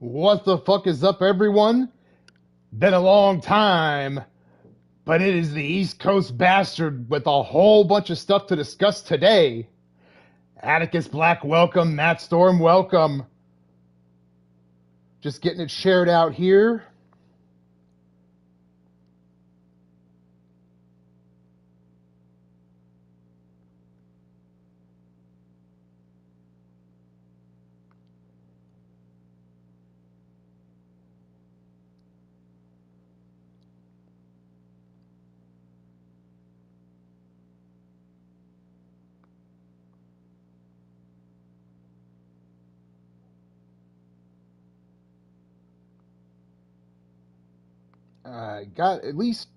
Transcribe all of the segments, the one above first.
What the fuck is up, everyone? Been a long time, but it is the East Coast Bastard with a whole bunch of stuff to discuss today. Atticus Black, welcome. Matt Storm, welcome. Just getting it shared out here. Got at least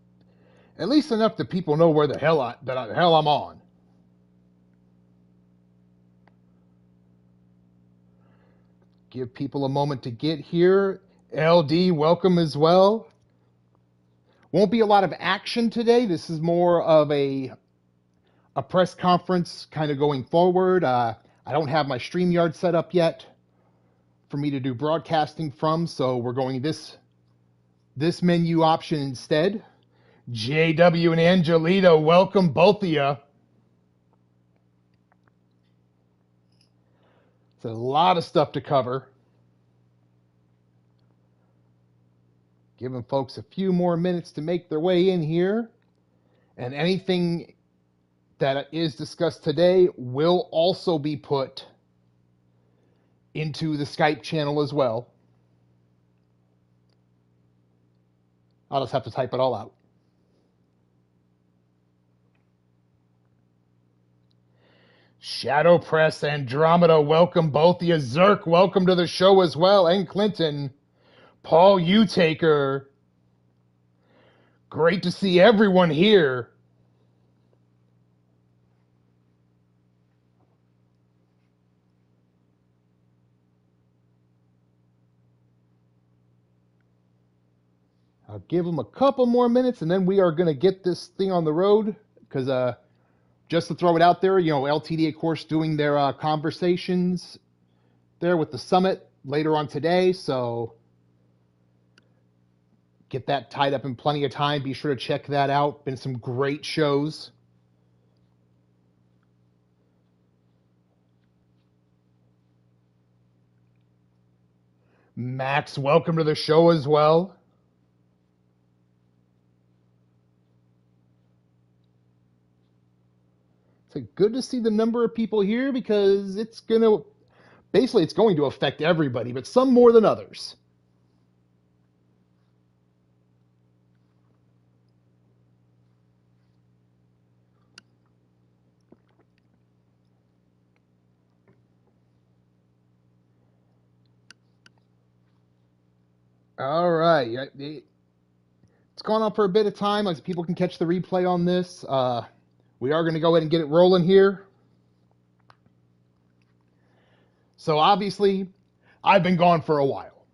enough that people know where the hell I'm on. Give people a moment to get here. LD, welcome as well. Won't be a lot of action today. This is more of a press conference kind of going forward. I don't have my StreamYard set up yet for me to do broadcasting from, so we're going this menu option instead. JW and Angelito, welcome both of you. It's a lot of stuff to cover. Giving folks a few more minutes to make their way in here. And anything that is discussed today will also be put into the Skype channel as well. I'll just have to type it all out. Shadow Press, Andromeda, welcome both of you. Zerk, welcome to the show as well. And Clinton, Paul Utaker. Great to see everyone here. I'll give them a couple more minutes, and then we are going to get this thing on the road. Because just to throw it out there, LTD, of course, doing their conversations there with the summit later on today. So get that tied up in plenty of time. Be sure to check that out. Been some great shows. Max, welcome to the show as well. It's good to see the number of people here because it's going to affect everybody, but some more than others. All right. It's gone on for a bit of time. As people can catch the replay on this. We are going to go ahead and get it rolling here. So obviously, I've been gone for a while.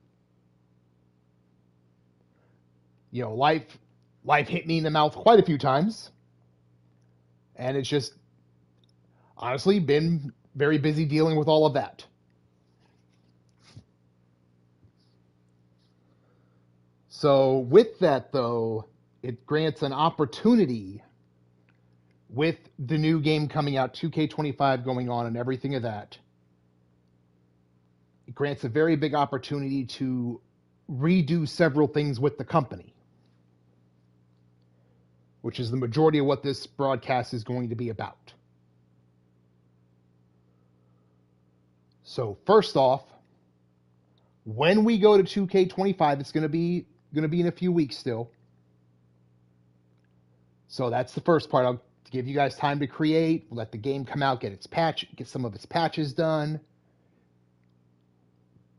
Life hit me in the mouth quite a few times. And it's just honestly been very busy dealing with all of that. So with that, though, it grants an opportunity with the new game coming out, 2K25 going on and everything of that. It grants a very big opportunity to redo several things with the company, which is the majority of what this broadcast is going to be about. So first off, when we go to 2K25, it's going to be in a few weeks still. So that's the first part. I'll give you guys time to create, let the game come out, get some of its patches done.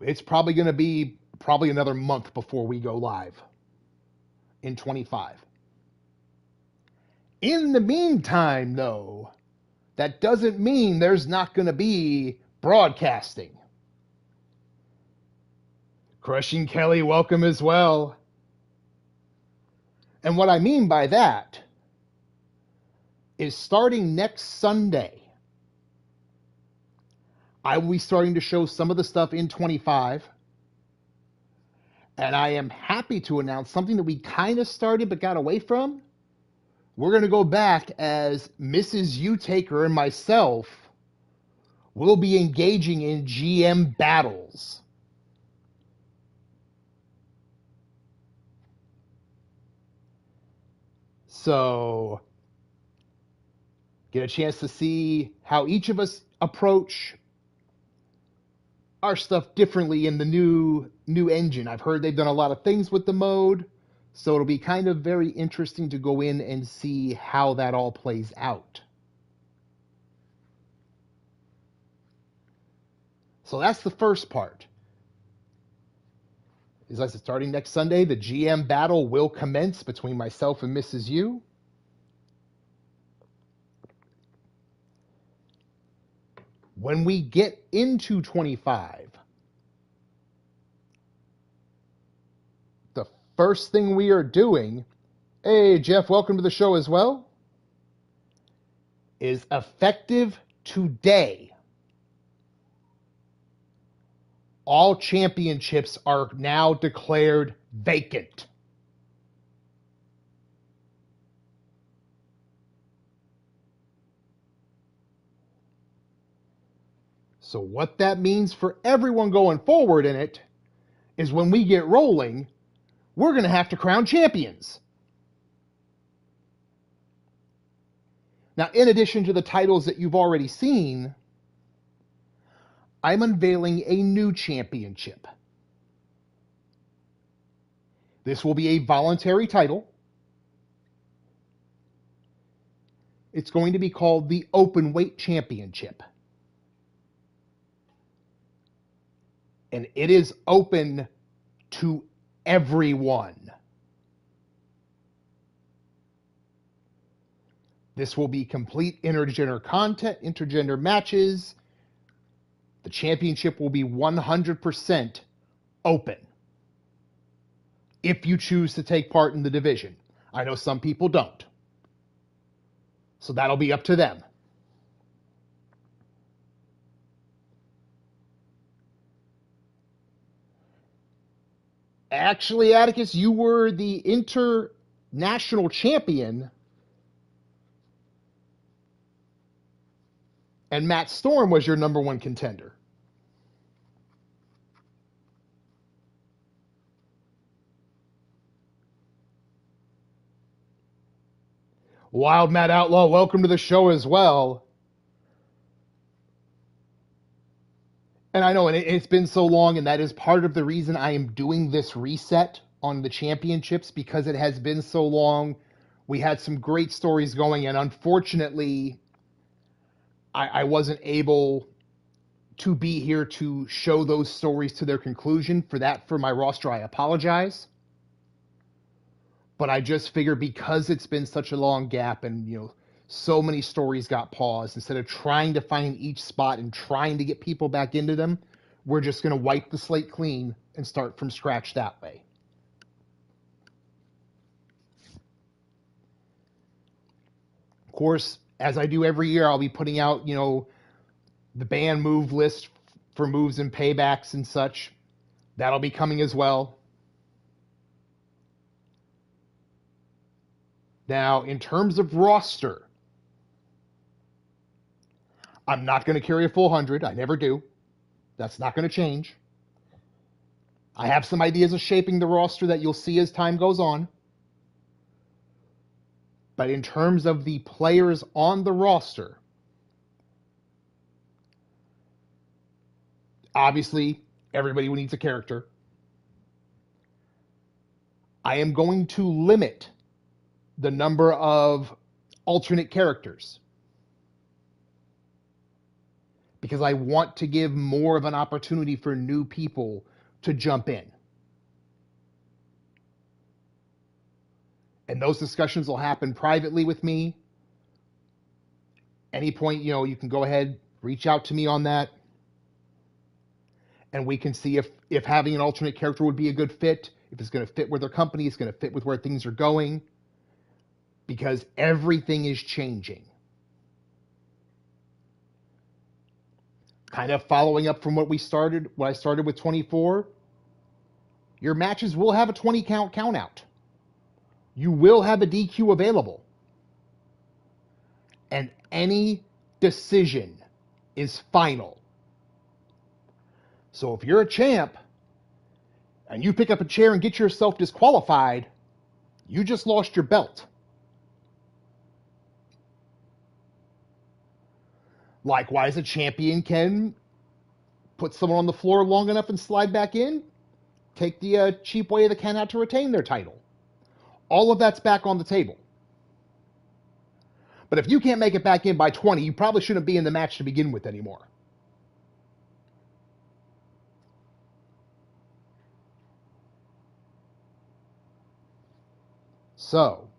It's probably going to be another month before we go live in 25. In the meantime, though, that doesn't mean there's not going to be broadcasting. Crushing Kelly, welcome as well. And what I mean by that is starting next Sunday, I will be starting to show some of the stuff in 25 And I am happy to announce something that we kind of started but got away from. We're going to go back as Mrs. U Taker and myself will be engaging in GM battles. So, get a chance to see how each of us approach our stuff differently in the new engine. I've heard they've done a lot of things with the mode, so it'll be kind of very interesting to go in and see how that all plays out. So that's the first part. As I said, starting next Sunday, the GM battle will commence between myself and Mrs. U. When we get into 25, the first thing we are doing, hey Jeff, welcome to the show as well, is effective today. All championships are now declared vacant. So what that means for everyone going forward in it is when we get rolling, we're going to have to crown champions. Now, in addition to the titles that you've already seen, I'm unveiling a new championship. This will be a voluntary title. It's going to be called the Open Weight Championship. And it is open to everyone. This will be complete intergender content, intergender matches. The championship will be 100% open if you choose to take part in the division. I know some people don't. So that'll be up to them. Actually, Atticus, you were the international champion, and Matt Storm was your number one contender. Wild Matt Outlaw, welcome to the show as well. And I know it's been so long, and that is part of the reason I am doing this reset on the championships, because it has been so long. We had some great stories going, and unfortunately, I wasn't able to be here to show those stories to their conclusion. For my roster, I apologize. But I just figure because it's been such a long gap and, so many stories got paused, instead of trying to find each spot and trying to get people back into them, we're just going to wipe the slate clean and start from scratch that way. Of course, as I do every year, I'll be putting out, the band move list for moves and paybacks and such. That'll be coming as well. Now, in terms of roster, I'm not going to carry a full 100. I never do. That's not going to change. I have some ideas of shaping the roster that you'll see as time goes on. But in terms of the players on the roster, obviously, everybody needs a character. I am going to limit the number of alternate characters, because I want to give more of an opportunity for new people to jump in. And those discussions will happen privately with me. Any point, you can go ahead, reach out to me on that. And we can see if having an alternate character would be a good fit, if it's going to fit with their company, it's going to fit with where things are going. Because everything is changing. Kind of following up from what I started with 24. Your matches will have a 20 count out. You will have a DQ available. And any decision is final. So if you're a champ and you pick up a chair and get yourself disqualified, you just lost your belt. Likewise, a champion can put someone on the floor long enough and slide back in, take the cheap way of the count out to retain their title. All of that's back on the table. But if you can't make it back in by 20, you probably shouldn't be in the match to begin with anymore. So,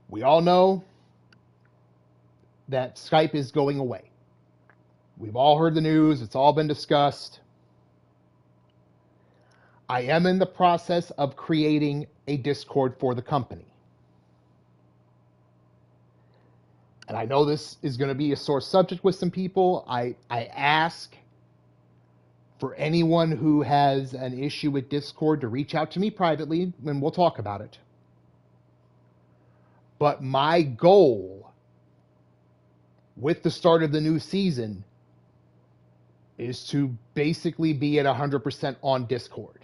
we all know that Skype is going away. We've all heard the news. It's all been discussed. I am in the process of creating a Discord for the company. And I know this is going to be a sore subject with some people. I ask for anyone who has an issue with Discord to reach out to me privately and we'll talk about it. But my goal with the start of the new season is to basically be at 100% on Discord.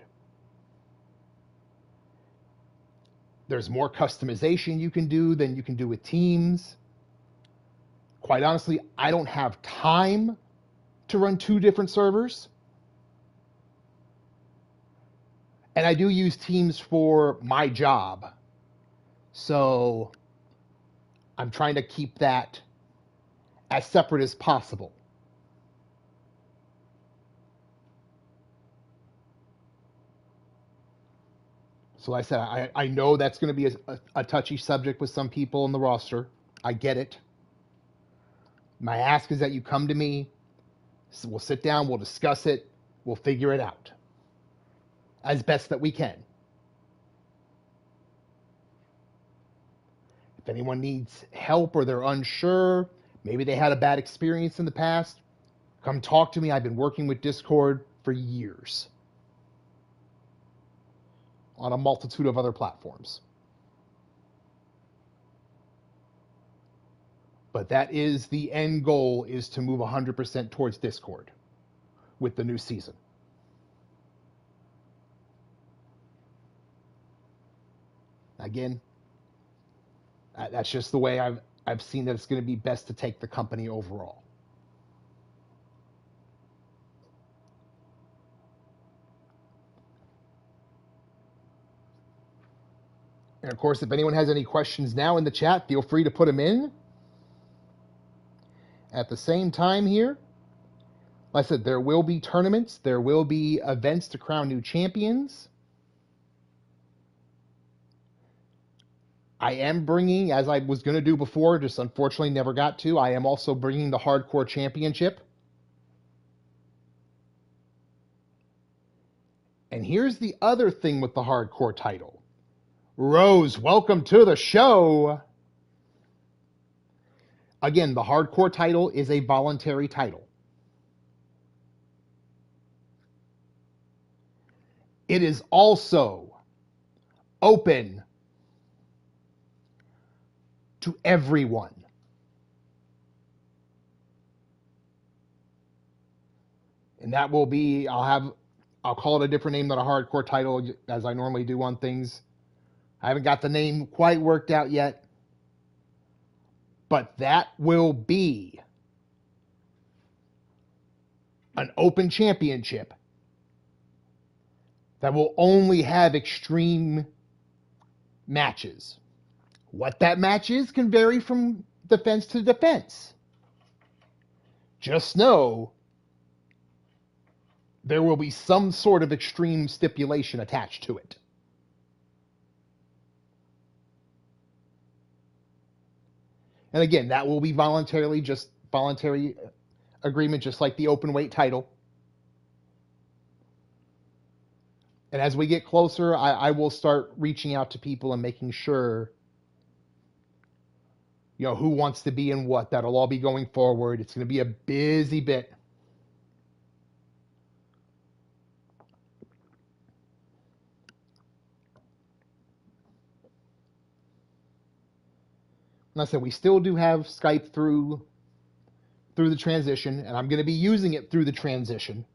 There's more customization you can do than you can do with Teams. Quite honestly, I don't have time to run 2 different servers. And I do use Teams for my job. So I'm trying to keep that as separate as possible. So like I said, I know that's going to be a touchy subject with some people in the roster. I get it. My ask is that you come to me. So we'll sit down, we'll discuss it, we'll figure it out as best that we can. If anyone needs help or they're unsure, maybe they had a bad experience in the past, come talk to me. I've been working with Discord for years on a multitude of other platforms. But that is the end goal, is to move 100% towards Discord with the new season. Again, that's just the way I've seen that it's going to be best to take the company overall. And of course, if anyone has any questions now in the chat, feel free to put them in. At the same time here, like I said, there will be tournaments, there will be events to crown new champions. I am bringing, as I was going to do before, just unfortunately never got to, I am also bringing the Hardcore Championship. And here's the other thing with the Hardcore title. Rose, welcome to the show. Again, the Hardcore title is a voluntary title. It is also open to everyone. And that will be, I'll call it a different name than a Hardcore title, as I normally do on things. I haven't got the name quite worked out yet. But that will be an open championship that will only have extreme matches. What that match is can vary from defense to defense. Just know there will be some sort of extreme stipulation attached to it. And again, that will be voluntary agreement, just like the open weight title. And as we get closer, I will start reaching out to people and making sure, who wants to be in what. That'll all be going forward. It's going to be a busy bit. like I said, we still do have Skype through the transition, and I'm going to be using it through the transition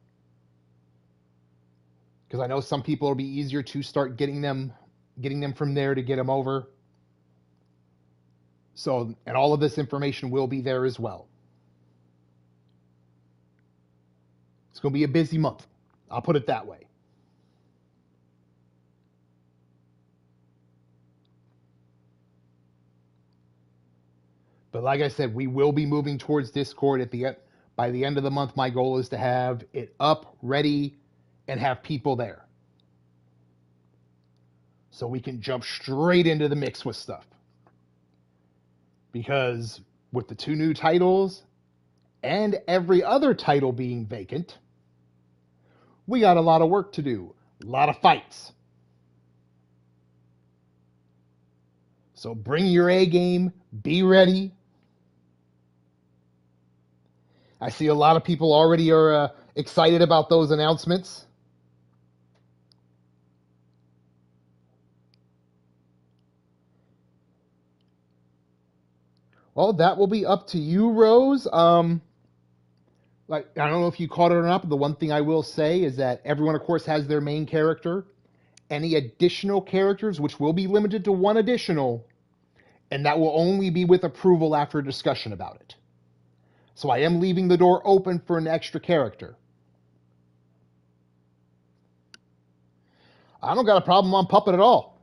because I know some people it'll be easier to start getting them from there to get them over. So, and all of this information will be there as well. It's going to be a busy month. I'll put it that way. But like I said, we will be moving towards Discord by the end of the month. My goal is to have it up, ready, and have people there. So we can jump straight into the mix with stuff. Because with the 2 new titles and every other title being vacant, we got a lot of work to do. A lot of fights. So bring your A game, be ready. I see a lot of people already are excited about those announcements. Well, that will be up to you, Rose. Like, I don't know if you caught it or not, but the one thing I will say is that everyone, of course, has their main character. Any additional characters, which will be limited to 1 additional, and that will only be with approval after a discussion about it. So I am leaving the door open for an extra character. I don't got a problem on Puppet at all.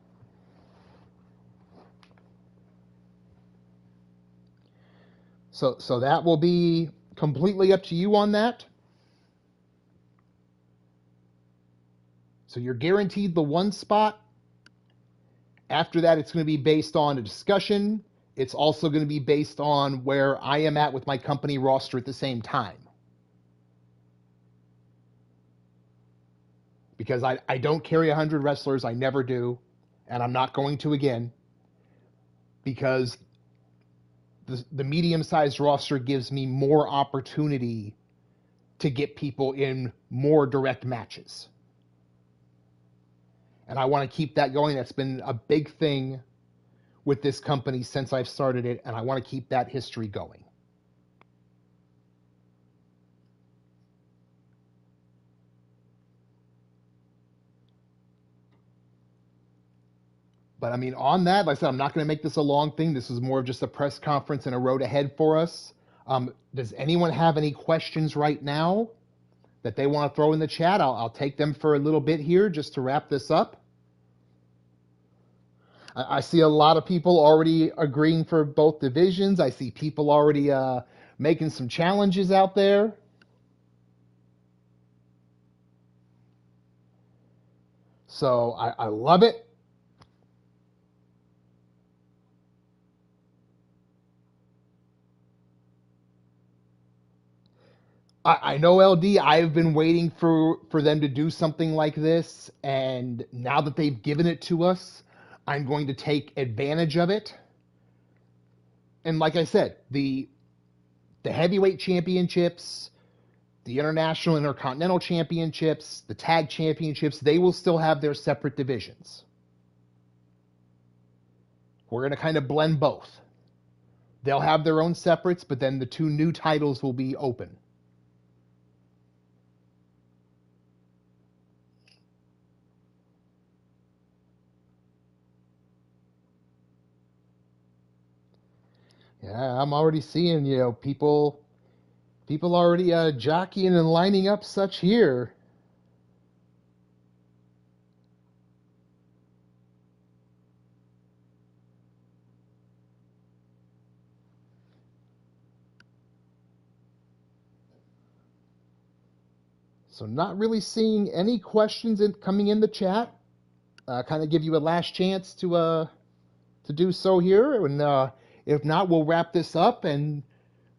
So that will be completely up to you on that. So you're guaranteed the 1 spot. After that, it's going to be based on a discussion. It's also going to be based on where I am at with my company roster at the same time. Because I don't carry 100 wrestlers. I never do. And I'm not going to again. Because the medium-sized roster gives me more opportunity to get people in more direct matches. And I want to keep that going. That's been a big thing with this company since I've started it, and I want to keep that history going. But I mean, on that, like I said, I'm not going to make this a long thing. This is more of just a press conference and a road ahead for us. Does anyone have any questions right now that they want to throw in the chat? I'll take them for a little bit here just to wrap this up. I see a lot of people already agreeing for both divisions. I see people already making some challenges out there. So I love it. I know, LD, I've been waiting for them to do something like this, and now that they've given it to us, I'm going to take advantage of it. And like I said, the heavyweight championships, the international intercontinental championships, the tag championships, they will still have their separate divisions. We're going to kind of blend both. They'll have their own separates, but then the 2 new titles will be open. Yeah, I'm already seeing, people already jockeying and lining up such here. So not really seeing any questions coming in the chat. Kind of give you a last chance to do so here, and if not, we'll wrap this up and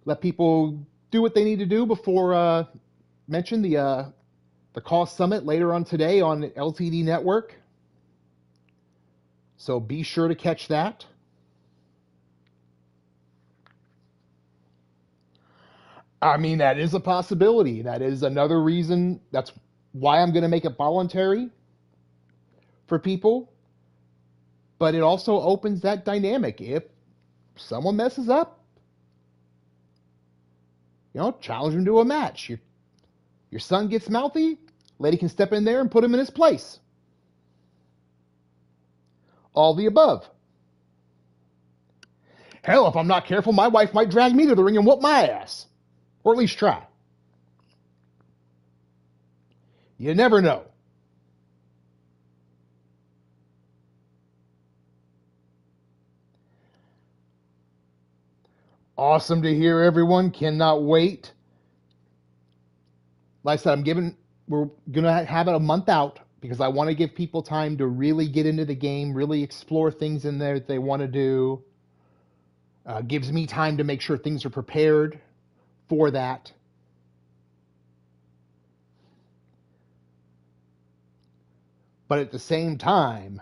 let people do what they need to do before mention the Cost Summit later on today on LTD Network. So be sure to catch that. I mean, that is a possibility. That is another reason. That's why I'm going to make it voluntary for people. But it also opens that dynamic. If someone messes up, challenge him to a match. Your son gets mouthy, lady can step in there and put him in his place. All the above. Hell, if I'm not careful, my wife might drag me to the ring and whoop my ass. Or at least try. You never know. Awesome to hear, everyone. Cannot wait. Like I said, we're going to have it a month out because I want to give people time to really get into the game, really explore things in there that they want to do. Gives me time to make sure things are prepared for that. But at the same time,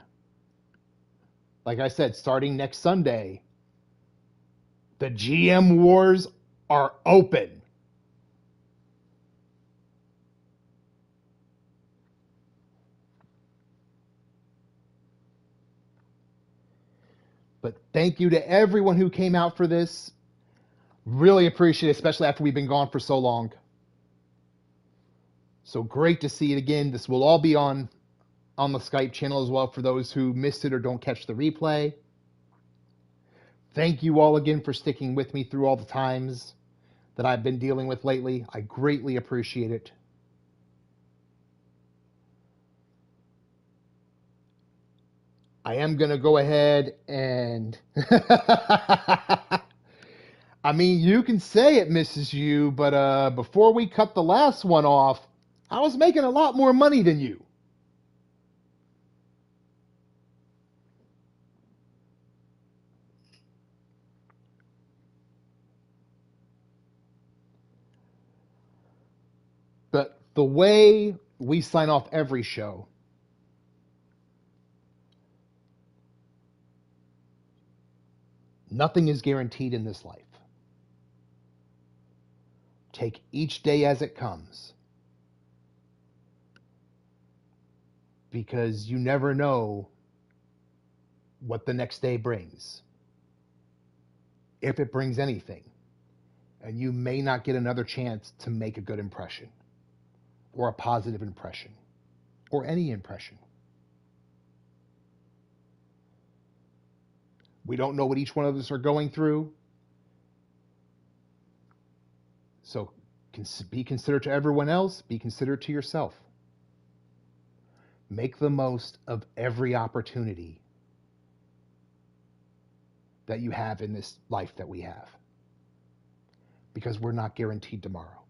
like I said, starting next Sunday, the GM wars are open. But thank you to everyone who came out for this. Really appreciate it, especially after we've been gone for so long. So great to see it again. This will all be on the Skype channel as well for those who missed it or don't catch the replay. Thank you all again for sticking with me through all the times that I've been dealing with lately. I greatly appreciate it. I am going to go ahead and... I mean, you can say it, Mrs. U, but before we cut the last one off, I was making a lot more money than you. But the way we sign off every show, nothing is guaranteed in this life. Take each day as it comes. Because you never know what the next day brings. If it brings anything. And you may not get another chance to make a good impression. Or a positive impression. Or any impression. We don't know what each one of us are going through. So be considerate to everyone else. Be considerate to yourself. Make the most of every opportunity that you have in this life that we have. Because we're not guaranteed tomorrow.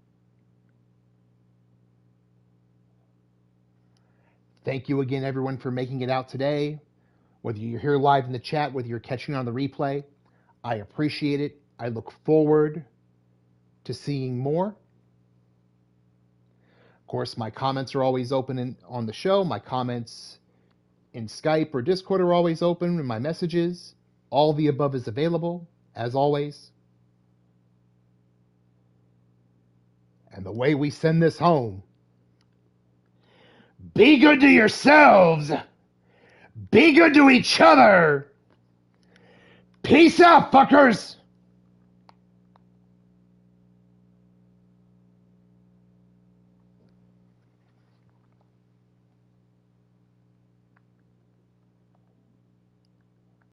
Thank you again, everyone, for making it out today. Whether you're here live in the chat, whether you're catching on the replay, I appreciate it. I look forward to seeing more. Of course, my comments are always open on the show. My comments in Skype or Discord are always open, and my messages. All the above is available, as always. And the way we send this home, be good to yourselves. Be good to each other. Peace out, fuckers.